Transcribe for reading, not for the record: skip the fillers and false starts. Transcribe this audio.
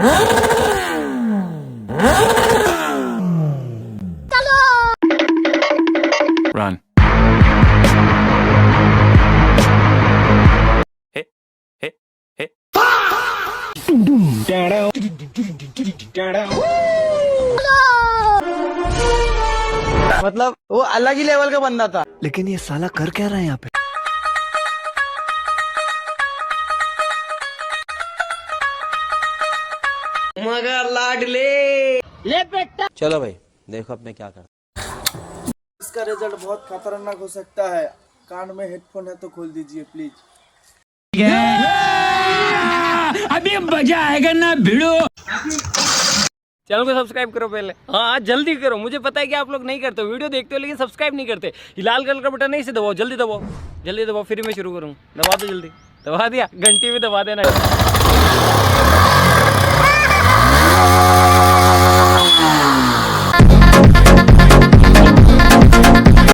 Run. Hey, hey, hey. मतलब वो अलग ही लेवल का बंदा था। लेकिन ये साला कर क्या रहा है यहाँ पे? मगर लाडले ले बेटा। चलो भाई देखो अब मैं क्या करता। इसका रिजल्ट बहुत खतरनाक हो सकता है। कान में हेडफोन है तो खोल दीजिए प्लीज। अभी मजा आएगा ना भिड़ो। चैनल को सब्सक्राइब करो पहले। हाँ जल्दी करो, मुझे पता है कि आप लोग नहीं करते हो, वीडियो देखते हो लेकिन सब्सक्राइब नहीं करते। ये लाल कलर का बटन नहीं से दबाओ, जल्दी दबाओ, जल्दी दबाओ, फिर मैं शुरू करूँ। दबा दो जल्दी, दबा दिया, घंटी भी दबा देना।